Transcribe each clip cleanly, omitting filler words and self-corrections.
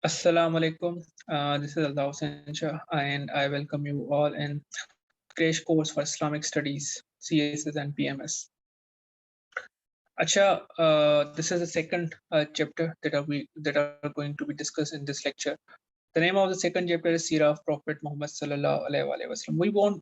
Assalamu alaikum. This is Aldaw Sancha, and I welcome you all in Crash Course for Islamic Studies, CSS and PMS. Acha, this is the second chapter that are going to be discussed in this lecture. The name of the second chapter is Seerah of Prophet Muhammad sallallahu alaihi wasallam. We won't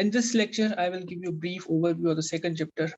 In this lecture I will give you a brief overview of the second chapter.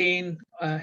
10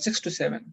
6 to 7,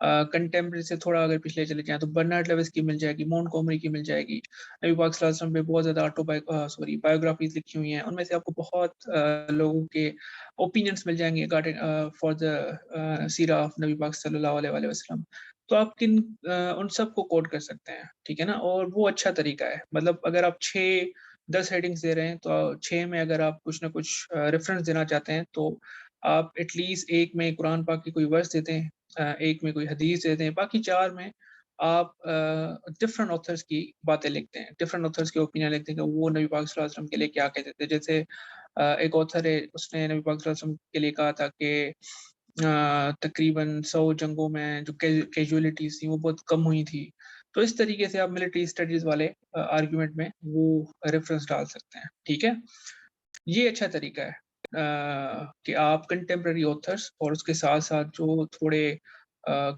contemporary سے تھوڑا اگر پچھلے چلے جائیں تو Bernard Lewis کی مل جائے گی، مونٹ کومری کی مل جائے گی. نبی پاک صلی اللہ علیہ وسلم پہ بہت زیادہ بایوگرافیز لکھی ہوئی ہیں، ان میں سے آپ کو بہت لوگوں کے اوپینینس مل جائیں گے فار دا سیرہ آف نبی پاک صلی اللہ علیہ وآلہ وسلم. تو آپ ان سب کو کوٹ کر سکتے ہیں، ٹھیک ہے نا. اور وہ اچھا طریقہ ہے، مطلب اگر آپ 6-10 ہیڈنگس دے رہے ہیں تو 6 میں اگر آپ کچھ نہ کچھ ریفرنس دینا چاہتے ہیں تو آپ ایٹ لیسٹ ایک میں قرآن پاک کی کوئی ورس دیتے ہیں، ایک میں کوئی حدیث دیتے ہیں، باقی 4 میں آپ ڈفرنٹ آتھرس کی باتیں لکھتے ہیں، ڈفرنٹ آتھرس کے اوپینین لکھتے ہیں کہ وہ نبی پاک صلی اللہ علیہ وسلم کے لیے کیا کہتے تھے. جیسے ایک آتھر ہے، اس نے نبی پاک صلی اللہ علیہ وسلم کے لیے کہا تھا کہ تقریباً 100 جنگوں میں جو کیجولیٹیز تھیں وہ بہت کم ہوئی تھی. تو اس طریقے سے آپ ملٹری اسٹڈیز والے آرگیومنٹ میں وہ ریفرنس ڈال سکتے ہیں، ٹھیک ہے. یہ اچھا طریقہ ہے کہ آپ کنٹمپریری آتھرس اور اس کے ساتھ ساتھ جو تھوڑے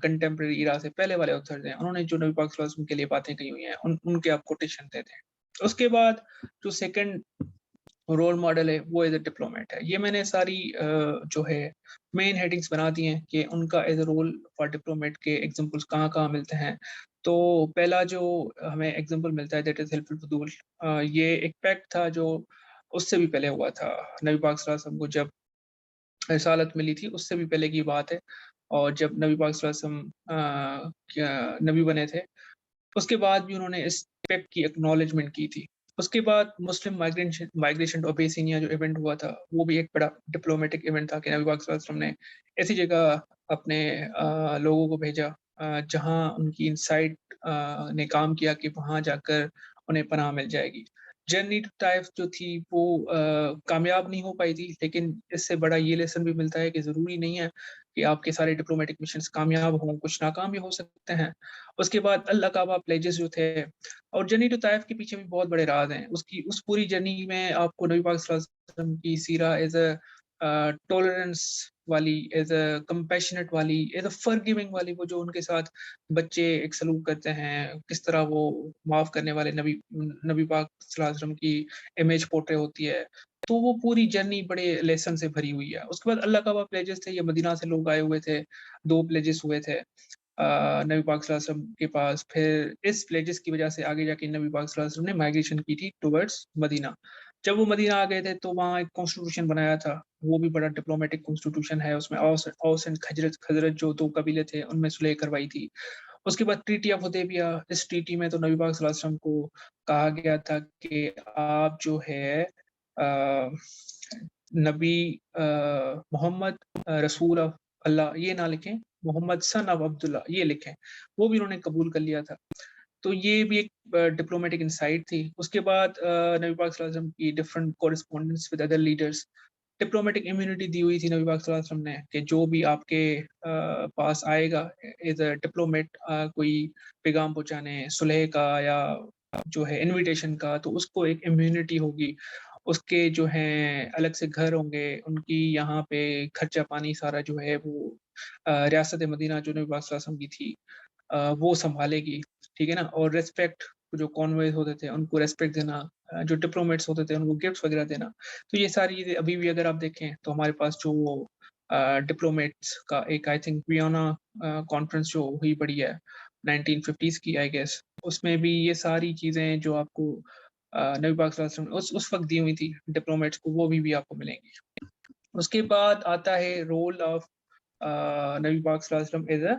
کنٹمپریری ایرا سے پہلے والے آتھرز ہیں، انہوں نے جو نبی پاک صلی اللہ علیہ وسلم کے لیے باتیں کہی ہوئی ہیں ان کے آپ کوٹیشن دیتے ہیں. اس کے بعد جو سیکنڈ رول ماڈل ہے وہ ایز اے ڈپلومیٹ ہے. یہ میں نے ساری جو ہے مین ہیڈنگس بنا دی ہیں کہ ان کا as a role for diplomat کے ایگزامپلس کہاں کہاں ملتے ہیں. تو پہلا جو ہمیں ایگزامپل ملتا ہے دیٹ از حلف الفضول. یہ ایک پیکٹ تھا جو اس سے بھی پہلے ہوا تھا، نبی پاک صلی اللہ علیہ وسلم کو جب رسالت ملی تھی اس سے بھی پہلے کی بات ہے. اور جب نبی پاک صلی اللہ علیہ وسلم نبی بنے تھے اس کے بعد بھی انہوں نے اس پیکٹ کی اکنالجمنٹ کی تھی. اس کے بعد مسلم مائگریشن ٹو ابیسینیا جو ایونٹ ہوا تھا وہ بھی ایک بڑا ڈپلومیٹک ایونٹ تھا کہ نبی پاک صلی اللہ علیہ وسلم نے ایسی جگہ اپنے لوگوں کو بھیجا جہاں ان کی انسائٹ نے کام کیا کہ وہاں جا کر انہیں پناہ مل جائے گی. جرنی ٹو طائف جو تھی وہ کامیاب نہیں ہو پائی تھی، لیکن اس سے بڑا یہ لیسن بھی ملتا ہے کہ ضروری نہیں ہے کہ آپ کے سارے ڈپلومیٹک مشنز کامیاب ہوں، کچھ ناکام بھی ہو سکتے ہیں. اس کے بعد العقبہ پلیجز جو تھے، اور جرنی ٹو طائف کے پیچھے بھی بہت بڑے راز ہیں. اس پوری جرنی میں آپ کو نبی پاک صلی اللہ علیہ وسلم کی سیرہ ایز اے ٹولرنس والی، ایز اے کمپیشنیٹ والی، ایز اے فرگیونگ والی، وہ جو ان کے ساتھ بچے ایک سلوک کرتے ہیں، کس طرح وہ معاف کرنے والے نبی پاک صلی اللہ علیہ وسلم کی امیج پورٹری ہوتی ہے. تو وہ پوری جرنی بڑے لیسن سے بھری ہوئی ہے. اس کے بعد اللہ کا پلیجز تھے، یہ مدینہ سے لوگ آئے ہوئے تھے، 2 پلیجز ہوئے تھے نبی پاک صلی اللہ علیہ وسلم کے پاس. پھر اس پلیجز کی وجہ سے آگے جا کے نبی پاک صلی اللہ علیہ وسلم نے مائگریشن کی تھی ٹورڈز مدینہ. جب وہ مدینہ آ گئے تھے تو وہاں ایک کانسٹیٹیوشن بنایا تھا، وہ بھی بڑا ڈپلومیٹک کانسٹیٹیوشن ہے. اس میں اوس اینڈ خزرج جو 2 قبیلے تھے ان میں صلح کروائی تھی. اس کے بعد ٹریٹی آف حدیبیہ، اس ٹریٹی میں تو نبی پاک صلی اللہ علیہ وسلم کو کہا گیا تھا کہ آپ جو ہے نبی محمد رسول اللہ یہ نہ لکھیں، محمد سن آف عبداللہ یہ لکھیں. وہ بھی انہوں نے قبول کر لیا تھا. تو یہ بھی ایک ڈپلومیٹک انسائٹ تھی. اس کے بعد نبی پاک صلی اللہ علیہ وسلم کی different correspondence with other leaders, diplomatic immunity دی ہوئی تھی نبی پاک صلی اللہ علیہ وسلم نے کہ جو بھی آپ کے پاس آئے گا ایز اے ڈپلومیٹ کوئی پیغام پہنچانے صلح کا یا جو ہے انویٹیشن کا، تو اس کو ایک امیونٹی ہوگی. اس کے جو ہیں الگ سے گھر ہوں گے، ان کی یہاں پہ خرچہ پانی سارا جو ہے وہ ریاست مدینہ جو نبی پاک صلی اللہ علیہ وسلم کی تھی وہ سنبھالے گی، ٹھیک ہے نا. اور ریسپیکٹ جو کانویز ہوتے تھے ان کو ریسپیکٹ دینا، جو ڈپلومیٹس ہوتے تھے ان کو گفٹس وغیرہ دینا. تو یہ ساری چیزیں ابھی بھی اگر آپ دیکھیں تو ہمارے پاس جو وہ ڈپلومیٹس کا ایک آئی تھنک ویانا کانفرنس جو ہوئی پڑی ہے 1950s کی آئی گیس، اس میں بھی یہ ساری چیزیں جو آپ کو نبی پاک صلی اللہ علیہ وسلم اس وقت دی ہوئی تھی ڈپلومیٹس کو، وہ بھی آپ کو ملیں گی. اس کے بعد آتا ہے رول آف نبی پاک صلی اللہ علیہ وسلم ایز اے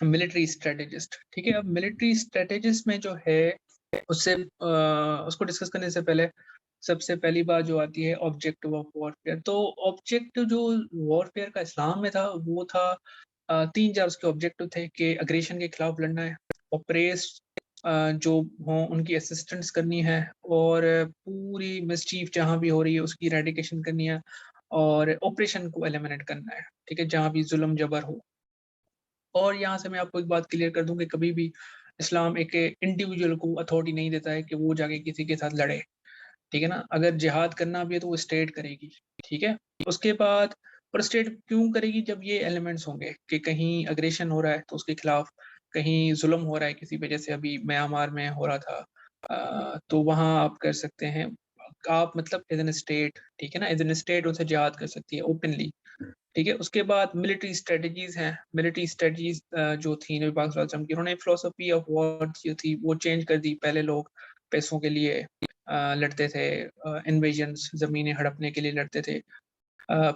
ملٹری اسٹریٹجسٹ. ٹھیک ہے، اب ملٹری اسٹریٹجسٹ میں جو ہے اس کو ڈسکس کرنے سے پہلے سب سے پہلی بات جو آتی ہے آبجیکٹو آف وارفیئر. تو آبجیکٹو جو وارفیئر کا اسلام میں تھا وہ تھا 3-4 اس کے آبجیکٹو تھے کہ اگریشن کے خلاف لڑنا ہے، اوپریس جو ہوں ان کی اسسٹنس کرنی ہے، اور پوری مسچیف جہاں بھی ہو رہی ہے اس کی ریڈیکیشن کرنی ہے، اور آپریشن کو ایلیمنیٹ کرنا ہے، ٹھیک ہے، جہاں بھی ظلم جبر ہو. اور یہاں سے میں آپ کو ایک بات کلیئر کر دوں کہ کبھی بھی اسلام ایک انڈیویجول کو اتھارٹی نہیں دیتا ہے کہ وہ جا کے کسی کے ساتھ لڑے، ٹھیک ہے نا. اگر جہاد کرنا بھی ہے تو وہ اسٹیٹ کرے گی، ٹھیک ہے. اس کے بعد پر اسٹیٹ کیوں کرے گی؟ جب یہ ایلیمنٹس ہوں گے کہ کہیں اگریشن ہو رہا ہے تو اس کے خلاف، کہیں ظلم ہو رہا ہے کسی پہ، جیسے ابھی میانمار میں ہو رہا تھا تو وہاں آپ کر سکتے ہیں آپ مطلب ایز این اسٹیٹ، ٹھیک ہے نا، ایز این اسٹیٹ ان سے جہاد کر سکتی ہے اوپنلی، ٹھیک ہے. اس کے بعد ملٹری اسٹریٹجیز ہیں. ملٹری اسٹریٹجیز جو تھی نبی پاک صلی اللہ علیہ وسلم کی، انہوں نے فلسفی آف وار جو تھی وہ چینج کر دی. پہلے لوگ پیسوں کے لیے لڑتے تھے، انویژنس زمینیں ہڑپنے کے لیے لڑتے تھے.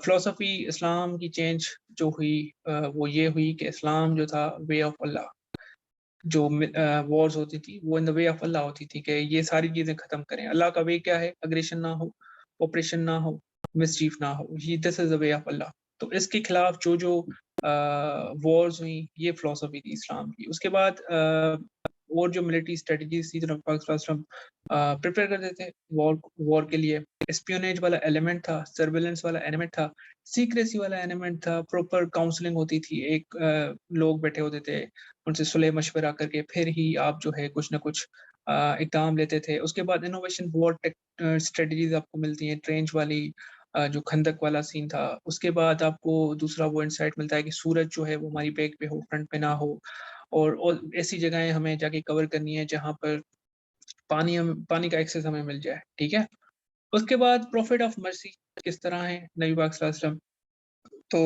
فلسفی اسلام کی چینج جو ہوئی وہ یہ ہوئی کہ اسلام جو تھا وے آف اللہ، جو وارز ہوتی تھی وہ ان دا وے آف اللہ ہوتی تھی کہ یہ ساری چیزیں ختم کریں. اللہ کا وے کیا ہے؟ اگریشن نہ ہو، آپریشن نہ ہو، مسچیف نہ ہو. یہ دس از دا وے آف اللہ. تو اس کے خلاف جو وارز ہوئیں یہ فلسفی تھی اسلام کی. اس کے بعد اور جو ملٹری اسٹریٹجیز تھی جو نبی پاک صلی اللہ علیہ وسلم پریپیئر کرتے تھے وار کے لیے. اسپیونیج والا ایلیمنٹ تھا، سرویلنس والا ایلیمنٹ تھا، سیکریسی والا ایلیمنٹ تھا، پراپر کاؤنسلنگ ہوتی تھی. ایک لوگ بیٹھے ہوتے تھے، ان سے صلح مشورہ کر کے پھر ہی آپ جو ہے کچھ نہ کچھ اقدام لیتے تھے. اس کے بعد انوویشن وار اسٹریٹجیز آپ کو ملتی ہیں، ٹرینچ والی جو کھندق والا سین تھا. اس کے بعد آپ کو دوسرا وہ انسائٹ ملتا ہے کہ سورج جو ہے وہ ہماری بیک پہ ہو، فرنٹ پہ نہ ہو، اور ایسی جگہیں ہمیں جا کے کور کرنی ہے جہاں پر پانی کا ایکسس ہمیں مل جائے، ٹھیک ہے. اس کے بعد پروفٹ آف مرسی کس طرح ہیں نبی پاک صلی اللہ علیہ وسلم. تو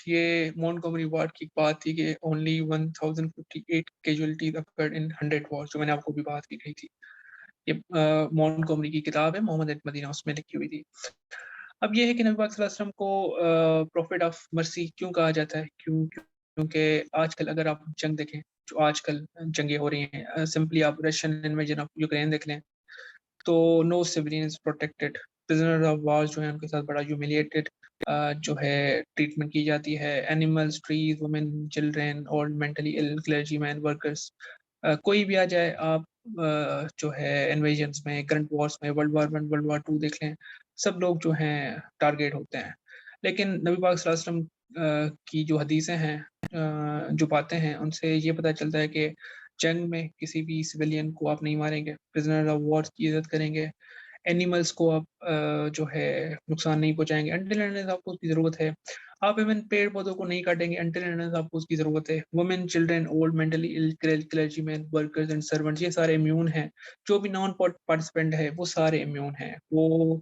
یہ مونٹگومری وارڈ کی بات تھی کہ only 1058 casualties occurred in 100 wars, جو میں نے آپ کو بھی بات کی گئی تھی. یہ مونٹگومری کی کتاب ہے، محمد مدینہ، اس میں لکھی ہوئی تھی. اب یہ ہے کہ نبی پاک صلی اللہ علیہ وسلم کو پروفٹ آف مرسی کیوں کہا جاتا ہے؟ کیونکہ آج کل اگر آپ جنگ دیکھیں، جو آج کل جنگیں ہو رہی ہیں، سمپلی آپ رشین انویژن آف یوکرین دیکھ لیں تو نو سیولینز پروٹیکٹڈ، پرزنر آف وار جو ہیں ان کے ساتھ بڑا ہیوملیٹڈ جو ہے ٹریٹمنٹ کی جاتی ہے. اینیملز، ٹریز، وومن، چلڈرین، اور مینٹلی ال، کلرجی مین، ورکرس، کوئی بھی آ جائے. آپ جو ہے انویژنس میں، کرنٹ وارس میں، ورلڈ وار 1، ورلڈ وار 2 دیکھ لیں، سب لوگ جو ہیں ٹارگیٹ ہوتے ہیں. لیکن نبی پاک صلی اللہ علیہ وسلم کی جو حدیثیں ہیں، جو باتیں ہیں، ان سے یہ پتہ چلتا ہے کہ جنگ میں کسی بھی سویلین کو آپ نہیں ماریں گے، پرزنر آف وار کی عزت کریں گے، اینیملس کو آپ جو ہے نقصان نہیں پہنچائیں گے انٹل اینڈ آپ کو اس کی ضرورت ہے. آپ ایون پیڑ پودوں کو نہیں کاٹیں گے انٹل اینڈ آپ کو اس کی ضرورت ہے. Women, children, old, mentally ill, clergymen, workers and servants, یہ سارے امیون ہیں. جو بھی نان پارٹیسپینٹ ہے وہ سارے امیون ہیں، وہ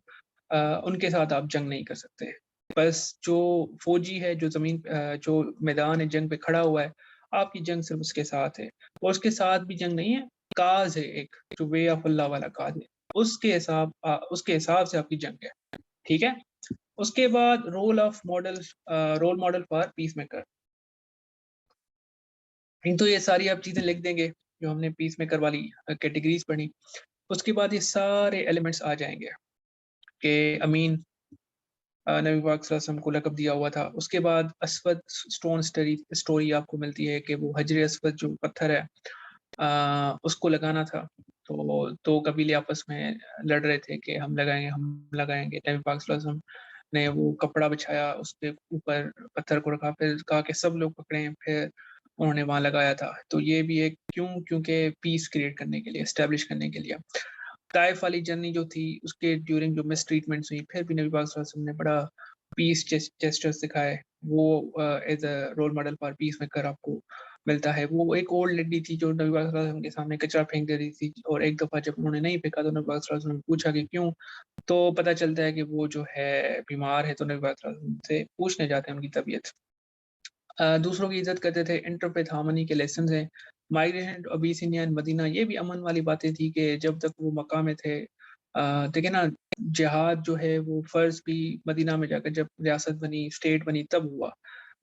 ان کے ساتھ آپ جنگ نہیں کر سکتے. بس جو فوجی ہے، جو زمین جو میدان جنگ پہ کھڑا ہوا ہے، آپ کی جنگ صرف اس کے ساتھ ہے. اور اس کے ساتھ بھی جنگ نہیں ہے، کاز ہے ایک جو وے آف اللہ والا کاز ہے، اس کے حساب سے آپ کی جنگ ہے، ٹھیک ہے. اس کے بعد role model for peacemaker. تو یہ ساری آپ چیزیں لکھ دیں گے جو ہم نے پیس میکر والی کیٹیگریز پڑھی. اس کے بعد یہ سارے ایلیمنٹس آ جائیں گے کہ امین نبی پاک صلی اللہ علیہ وسلم کو لقب دیا ہوا تھا. اس کے بعد اسود اسٹون اسٹوری آپ کو ملتی ہے کہ وہ حجر اسود جو پتھر ہے اس کو لگانا تھا. تو دو قبیلے آپس میں لڑ رہے تھے کہ ہم لگائیں گے. نبی پاک صلی اللہ علیہ وسلم نے وہ کپڑا بچھایا، اس کے اوپر پتھر کو رکھا، پھر کہا کہ سب لوگ پکڑیں، پھر انہوں نے وہاں لگایا تھا. تو یہ بھی ایک کیونکہ پیس کریٹ کرنے کے لیے، اسٹیبلش کرنے کے لیے. طائف والی جرنی جو تھی اس کے ڈیورنگ جو مس ٹریٹمنٹس ہوئی، پھر بھی نبی پاک صلی اللہ علیہ وسلم نے بڑا پیس جسٹرز دکھائے. وہ as a role model for peacemaker آپ کو ملتا ہے. وہ ایک اولڈ لیڈی تھی جو نبی پاک صلی اللہ علیہ وسلم کے سامنے کچرا پھینک دے رہی تھی، اور ایک دفعہ جب انہوں نے نہیں پھینکا تو نبی پاک صلی اللہ علیہ وسلم نے پوچھا کہ کیوں. تو پتہ چلتا ہے کہ وہ جو ہے بیمار ہے، تو نبی پاک صلی اللہ علیہ وسلم سے پوچھنے جاتے ہیں ان کی طبیعت. دوسروں کی عزت کرتے تھے. انٹرفیتھ ہارمنی کے لیسنز ہیں. مائگریشن ابیسینیا اینڈ مدینہ، یہ بھی امن والی باتیں تھی کہ جب تک وہ مکہ میں تھے، دیکھیں نا، جہاد جو ہے وہ فرض بھی مدینہ میں جا کر جب ریاست بنی، اسٹیٹ بنی، تب ہوا.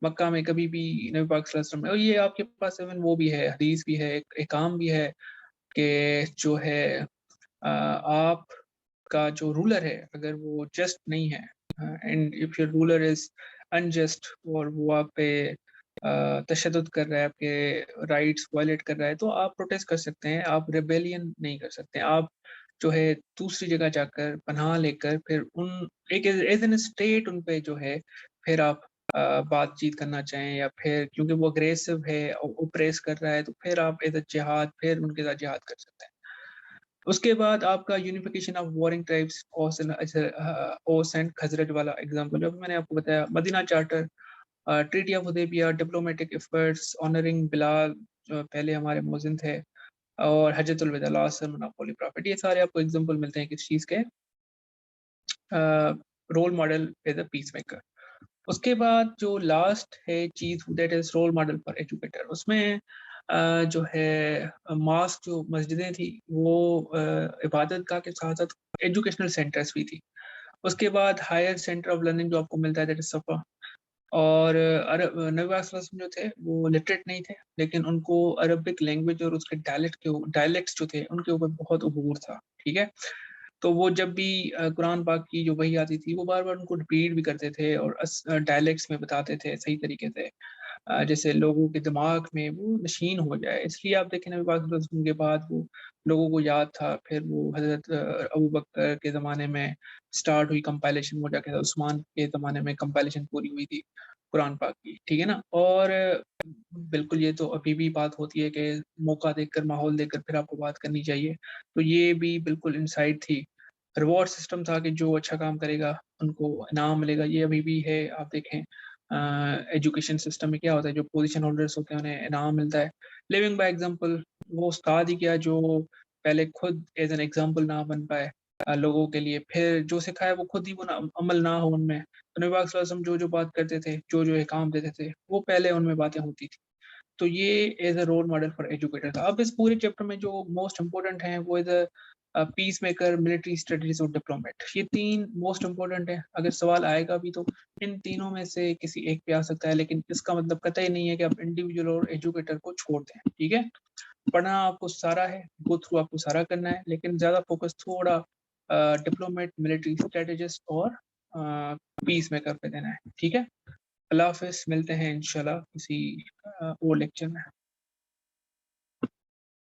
مکہ میں کبھی بھی نبی پاک صلی اللہ علیہ وسلم، اور یہ آپ کے پاس ایون وہ بھی ہے، حدیث بھی ہے، ایک عام بھی ہے کہ جو ہے آپ کا جو رولر ہے اگر وہ جسٹ نہیں ہے، and if your ruler is unjust, اور وہ آپ پہ تشدد کر رہا ہے، آپ کے رائٹس وائلیٹ کر رہا ہے، تو آپ پروٹیسٹ کر سکتے ہیں. آپ ریبیلین نہیں کر سکتے. آپ جو ہے دوسری جگہ جا کر پناہ لے کر پھر ایک ایز این اسٹیٹ ان پہ جو ہے پھر آپ بات چیت کرنا چاہیں، یا پھر کیونکہ وہ اگریسو ہے، اوپریس کر رہا ہے، تو پھر آپ ایز اے جہاد پھر ان کے ساتھ جہاد کر سکتے ہیں. اس کے بعد آپ کا unification of warring tribes, Aws and Khazraj والا ایگزامپل جو میں نے آپ کو بتایا. Medina charter, treaty of Hudaybiyyah, diplomatic efforts, honoring Bilal جو پہلے ہمارے مؤذن تھے، اور حجت الوداع last sermon of holy prophet. یہ سارے آپ کو ایگزامپل ملتے ہیں کس چیز کے, role model as a piece maker. اس کے بعد جو لاسٹ ہے چیز that is role model for educator, اس میں جو ہے ماسک جو مسجدیں تھیں وہ عبادت گاہ کے ساتھ ساتھ ایجوکیشنل سینٹرز بھی تھی. اس کے بعد ہائر سینٹر آف لرننگ جو آپ کو ملتا ہے دیٹ از صفا. اور نبی پاک صلی اللہ علیہ وسلم جو تھے وہ لٹریٹ نہیں تھے, لیکن ان کو عربک لینگویج اور اس کے ڈائلیکٹس جو تھے ان کے اوپر بہت عبور تھا. ٹھیک ہے, تو وہ جب بھی قرآن پاک کی جو وحی آتی تھی وہ بار بار ان کو ریپیٹ بھی کرتے تھے اور ڈائلیکٹس میں بتاتے تھے صحیح طریقے سے, جیسے لوگوں کے دماغ میں وہ نشین ہو جائے. اس لیے آپ دیکھیں نبی پاک صلی اللہ علیہ وسلم کے بعد وہ لوگوں کو یاد تھا. پھر وہ حضرت ابو بکر کے زمانے میں سٹارٹ ہوئی کمپائلیشن, وہ جا کے عثمان کے زمانے میں کمپائلیشن پوری ہوئی تھی قرآن پاک کی. ٹھیک ہے نا. اور بالکل یہ تو ابھی بھی بات ہوتی ہے کہ موقع دیکھ کر, ماحول دیکھ کر پھر آپ کو بات کرنی چاہیے. تو یہ بھی بالکل انسائٹ تھی, ریوارڈ سسٹم تھا کہ جو اچھا کام کرے گا ان کو انعام ملے گا. یہ ابھی بھی ہے. آپ دیکھیں ایجوکیشن سسٹم میں کیا ہوتا ہے, جو پوزیشن ہولڈرس ہوتے ہیں انہیں انعام ملتا ہے. لیونگ بائی ایگزامپل, وہ استاد ہی کیا جو پہلے خود ایز این ایگزامپل نہ بن پائے لوگوں کے لیے, پھر جو سکھائے وہ خود ہی وہ عمل نہ ہو ان میں. تو نبی پاک صلی اللہ علیہ وسلم جو بات کرتے تھے, جو احکام دیتے تھے, وہ پہلے ان میں باتیں ہوتی تھی. تو یہ as a role model for educator تھا. اب اس پورے چیپٹر میں جو موسٹ امپورٹنٹ ہیں وہ as a piece maker, military strategies اور ڈپلومیٹ. یہ تین موسٹ امپورٹنٹ ہیں. اگر سوال آئے گا بھی تو ان تینوں میں سے کسی ایک پہ آ سکتا ہے, لیکن اس کا مطلب قطعی نہیں ہے کہ آپ انڈیویجول اور ایجوکیٹر کو چھوڑ دیں. ٹھیک ہے, پڑھنا آپ کو سارا ہے, گو تھرو آپ کو سارا کرنا ہے, لیکن زیادہ فوکس تھوڑا ڈپلومیٹ, ملٹری اسٹریٹجسٹ اور پیس میکر پہ دینا ہے. ٹھیک ہے, اللہ حافظ, ملتے ہیں انشاءاللہ کسی اور لیکچر میں.